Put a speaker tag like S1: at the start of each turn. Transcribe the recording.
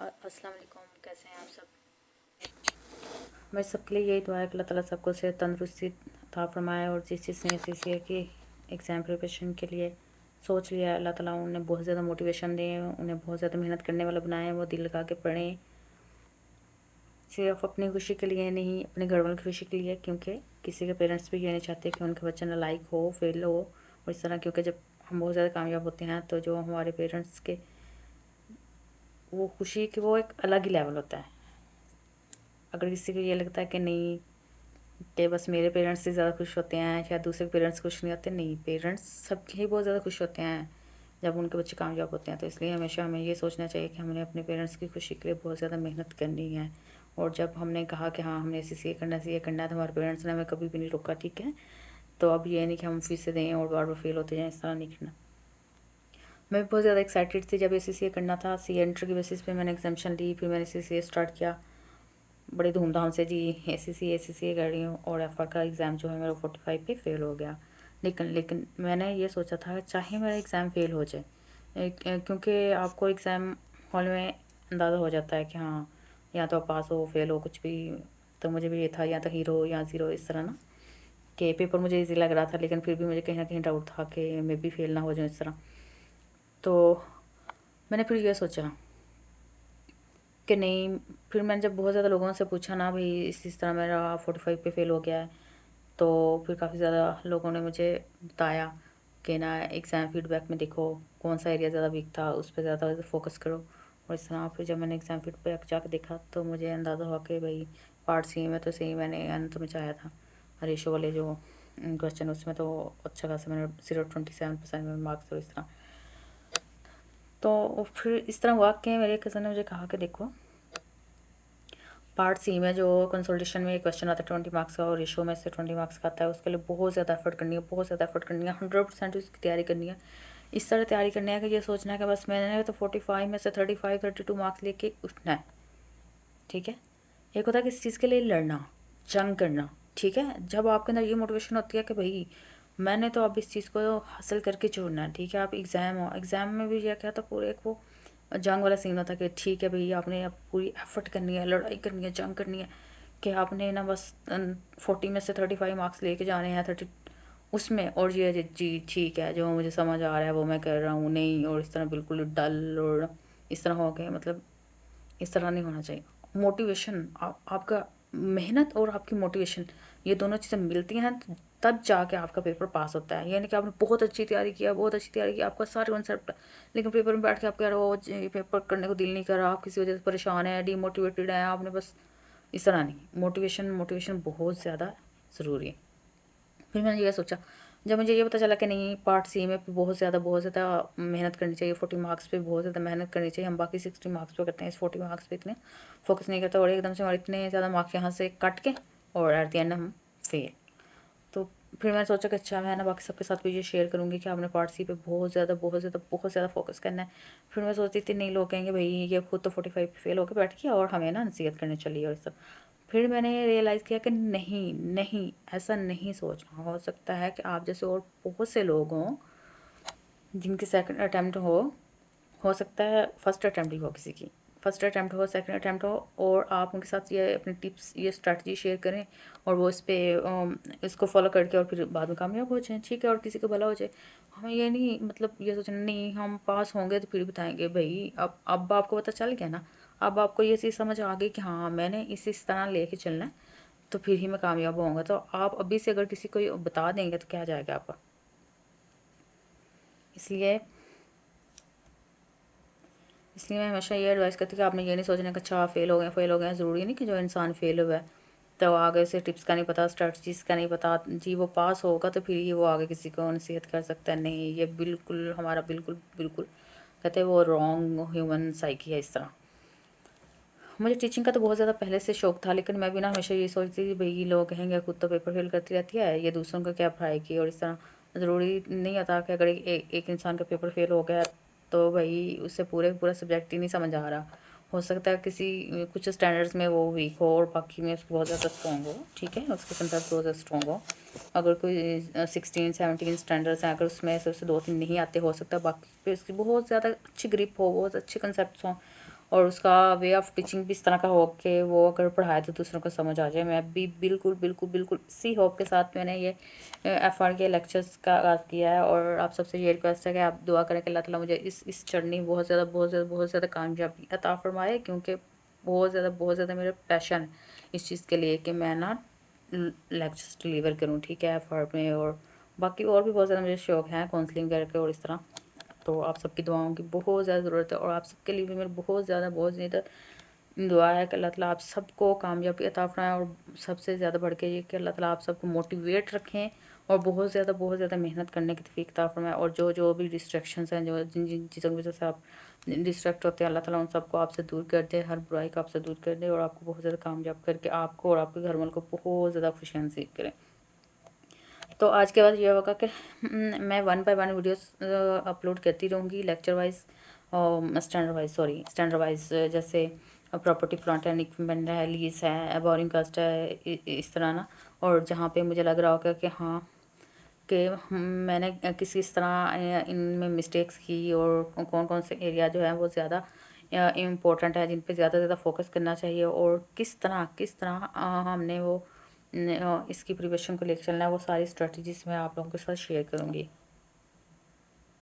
S1: अस्सलाम वालेकुम, कैसे हैं आप सब। मैं सबके लिए यही दुआ है कि अल्लाह ताला सबको सेहत तंदुरुस्ती अता फरमाए। और जिस जिसने सीसीए की एग्ज़ाम प्रिपरेशन के लिए सोच लिया है, अल्लाह ताला उन्हें बहुत ज़्यादा मोटिवेशन दें, उन्हें बहुत ज़्यादा मेहनत करने वाला बनाएं, वो दिल लगा के पढ़ें, सिर्फ अपनी खुशी के लिए नहीं, अपने घर वालों की खुशी के लिए। क्योंकि किसी के पेरेंट्स भी ये नहीं चाहते कि उनका बच्चा नालायक हो, फेल हो और इस तरह। क्योंकि जब हम बहुत ज़्यादा कामयाब होते हैं तो जो हमारे पेरेंट्स के वो खुशी कि वो एक अलग ही लेवल होता है। अगर किसी को ये लगता है कि नहीं कि बस मेरे पेरेंट्स से ज़्यादा खुश होते हैं, शायद दूसरे पेरेंट्स खुश नहीं होते, नहीं, पेरेंट्स सबके ही बहुत ज़्यादा खुश होते हैं जब उनके बच्चे कामयाब होते हैं। तो इसलिए हमेशा हमें ये सोचना चाहिए कि हमने अपने पेरेंट्स की खुशी के लिए बहुत ज़्यादा मेहनत करनी है। और जब हमने कहा कि हाँ हमने CCA करना है, CA करना है, तो हमारे पेरेंट्स ने हमें कभी भी नहीं रोका, ठीक है। तो अब ये नहीं कि हम फीसें दें और बार बार फेल होते जाएँ, इस तरह नहीं करना। मैं भी बहुत ज़्यादा एक्साइटेड थी जब ये CCA करना था। CA एंट्री की बेसिस पे मैंने एग्जामेशन ली, फिर मैंने CCA स्टार्ट किया बड़ी धूमधाम से जी। ACCA कर रही हूँ और FR का एग्ज़ाम जो है मेरा 45 पे फेल हो गया। लेकिन मैंने ये सोचा था चाहे मेरा एग्ज़ाम फेल हो जाए, क्योंकि आपको एग्ज़ाम हॉल में अंदाज़ा हो जाता है कि हाँ या तो आप पास हो फेल हो कुछ भी। तो मुझे भी ये था या तो हीरो या ज़ीरो, इस तरह ना। कि पेपर मुझे ईजी लग रहा था लेकिन फिर भी मुझे कहीं ना कहीं डाउट था कि मैं भी फेल ना हो जाऊँ, इस तरह। तो मैंने फिर ये सोचा कि नहीं। फिर मैंने जब बहुत ज़्यादा लोगों से पूछा ना, भाई इस तरह मेरा 45 पे फेल हो गया है, तो फिर काफ़ी ज़्यादा लोगों ने मुझे बताया कि ना एग्ज़ाम फीडबैक में देखो कौन सा एरिया ज़्यादा वीक था, उस पर ज़्यादा फोकस करो और इस तरह। फिर जब मैंने एग्ज़ाम फीडबैक जाकर देखा तो मुझे अंदाज़ा हुआ कि भाई पार्ट सी में तो सही मैंने अंत में चाहा था। रेशो वाले जो क्वेश्चन उसमें तो अच्छा खासा मैंने 0.27% में मार्क्स और इस तरह। तो फिर इस तरह हुआ कि मेरे कज़न ने मुझे कहा कि देखो पार्ट सी में जो कंसोलिडेशन में क्वेश्चन आता है 20 मार्क्स का और रेशो में से 20 मार्क्स का आता है, उसके लिए बहुत ज़्यादा एफर्ट करनी है, बहुत ज़्यादा एफर्ट करनी है, 100% उसकी तैयारी करनी है। इस तरह तैयारी करनी है कि ये सोचना है कि बस मैंने तो 45 में से 32 मार्क्स लेके उठना है, ठीक है। एक होता है किसी चीज़ के लिए लड़ना, जंग करना, ठीक है। जब आपके अंदर ये मोटिवेशन होती है कि भाई मैंने तो अब इस चीज़ को हासिल करके छोड़ना है, ठीक है। आप एग्ज़ाम में भी यह क्या था, पूरे एक वो जंग वाला सीन होता है कि ठीक है भाई आपने अब पूरी एफर्ट करनी है, लड़ाई करनी है, जंग करनी है कि आपने ना बस 40 में से 35 मार्क्स लेके जाने हैं 30 उसमें। और ये जी ठीक है जो मुझे समझ आ रहा है वो मैं कर रहा हूँ, नहीं और इस तरह बिल्कुल डल और इस तरह हो गए, मतलब इस तरह नहीं होना चाहिए। मोटिवेशन आपका मेहनत और आपकी मोटिवेशन ये दोनों चीज़ें मिलती हैं तब जाके आपका पेपर पास होता है। यानी कि आपने बहुत अच्छी तैयारी किया, बहुत अच्छी तैयारी की, आपका सारे कॉन्सेप्ट, लेकिन पेपर में बैठ के आप कह रहे हो ये पेपर करने को दिल नहीं कर रहा, आप किसी वजह से परेशान है, डीमोटिवेटेड है, आपने बस इस तरह नहीं। मोटिवेशन मोटिवेशन बहुत ज़्यादा ज़रूरी है। फिर मैंने ये सोचा जब मुझे ये पता चला कि नहीं पार्ट सी में बहुत ज़्यादा मेहनत करनी चाहिए, 40 मार्क्स पे बहुत ज़्यादा मेहनत करनी चाहिए। हम बाकी 60 मार्क्स पे करते हैं, इस 40 मार्क्स पे इतने फोकस नहीं करते और एकदम से हमारे इतने ज़्यादा मार्क्स यहाँ से कट के और एट द एंड हम फेल। तो फिर मैंने सोचा कि अच्छा मैं ना बाकी सबके साथ भी ये शेयर करूँगी कि आपने पार्ट सी पे बहुत ज़्यादा फोकस करना है। फिर मैं सोचती थी नहीं लोग कहेंगे भाई ये खुद तो 45 पे फेल होकर बैठ गया और हमें ना नसीहत करनी चली और सब। फिर मैंने रियलाइज़ किया कि नहीं नहीं ऐसा नहीं सोचना। हो सकता है कि आप जैसे और बहुत से लोग हों जिनकी सेकंड अटैम्प्ट हो सकता है फर्स्ट अटैम्प्ट ही हो, किसी की फर्स्ट अटैम्प्ट हो, सेकंड अटैम्प्ट हो, और आप उनके साथ ये अपनी टिप्स ये स्ट्रैटेजी शेयर करें और वो इस पर इसको फॉलो करके और फिर बाद में कामयाब हो जाएं, ठीक है, और किसी को भला हो जाए। हमें ये नहीं मतलब ये सोचना नहीं हम पास होंगे तो फिर बताएंगे भाई। अब आपको पता चल गया ना, अब आपको ये चीज़ समझ आ गई कि हाँ मैंने इस तरह लेके चलना है तो फिर ही मैं कामयाब होऊंगा। तो आप अभी से अगर किसी को बता देंगे तो क्या जाएगा आपका। इसलिए इसलिए मैं हमेशा ये एडवाइस करती हूँ कि आपने ये नहीं सोचना कि अच्छा फेल हो गए। ज़रूरी नहीं कि जो इंसान फेल हुआ है तो आगे से टिप्स का नहीं पता, स्ट्रेटजीज का नहीं पता जी वो पास होगा तो फिर ही वो आगे किसी को नसीहत कर सकता है। नहीं, ये बिल्कुल हमारा बिल्कुल बिल्कुल कहते हैं वो रॉन्ग ह्यूमन साइकी है, इस तरह। मुझे टीचिंग का तो बहुत ज़्यादा पहले से शौक था, लेकिन मैं भी ना हमेशा ये सोचती थी भाई लोग कहेंगे खुद तो पेपर फेल करती रहती है, ये दूसरों का क्या पढ़ाएगी और इस तरह। ज़रूरी नहीं होता कि अगर एक इंसान का पेपर फेल हो गया तो भाई उससे पूरा सब्जेक्ट ही नहीं समझ आ रहा। हो सकता है किसी कुछ स्टैंडर्ड्स में वो वीक हो और बाकी में उसको बहुत ज़्यादा स्ट्रॉन्ग हो, ठीक है, उसके कंसेप्ट बहुत ज़्यादा स्ट्रॉन्ग हो। अगर कोई 16-17 स्टैंडर्ड्स हैं, अगर उसमें से उसे 2-3 नहीं आते, हो सकता है बाकी पे उसकी बहुत ज़्यादा अच्छी ग्रिप हो, बहुत अच्छे कंसेप्ट हों और उसका वे ऑफ टीचिंग भी इस तरह का हो कि वो अगर पढ़ाए तो दूसरों को समझ आ जाए। मैं भी बिल्कुल बिल्कुल बिल्कुल इसी होप के साथ मैंने ये FR के लेक्चर्स का आगाज़ किया है। और आप सबसे ये रिक्वेस्ट है कि आप दुआ करें कि अल्लाह ताला मुझे इस जर्नी बहुत ज़्यादा बहुत ज़्यादा बहुत ज़्यादा कामयाबी अता फरमाए, क्योंकि बहुत ज़्यादा मेरा पैशन इस चीज़ के लिए कि मैं ना लेक्चर्स डिलीवर करूँ, ठीक है, FR में। और बाकी और भी बहुत ज़्यादा मुझे शौक है काउंसलिंग करके और इस तरह। तो आप सबकी दुआओं की बहुत ज़्यादा ज़रूरत है, और आप सबके लिए भी मेरी बहुत ज़्यादा दुआ है कि अल्लाह ताला आप सबको कामयाबी अता फरमाए। और सबसे ज़्यादा बढ़ के ये कि अल्लाह ताला आप सबको मोटिवेट रखें और बहुत ज़्यादा मेहनत करने की तौफीक अता फरमाए। और जो जो भी डिस्ट्रैक्शंस हैं, जो जिन जिन चीज़ों की वजह से आप डिस्ट्रैक्ट होते हैं, अल्लाह ताला उन सबको आपसे दूर कर दे, हर बुराई को आपसे दूर कर दे और आपको बहुत ज़्यादा कामयाब करके आपको और आपके घर वालों को बहुत ज़्यादा खुशियाँ नसीब करें। तो आज के बाद ये होगा कि मैं 1 बाय 1 वीडियोस अपलोड करती रहूँगी, लेक्चर वाइज और स्टैंडर्ड वाइज, जैसे प्रॉपर्टी प्लांट एंड इक्विपमेंट है, लीज है, बोरिंग कास्ट है, इस तरह ना। और जहाँ पे मुझे लग रहा होगा कि हाँ कि मैंने किसी इस तरह इनमें मिस्टेक्स की, और कौन कौन से एरिया जो है वो ज़्यादा इम्पोर्टेंट है, जिन पे ज़्यादा फोकस करना चाहिए, और किस तरह हमने वो इसकी प्रिपरेशन को लेकर चलना है, वो सारी स्ट्रेटजीज मैं आप लोगों के साथ शेयर करूँगी।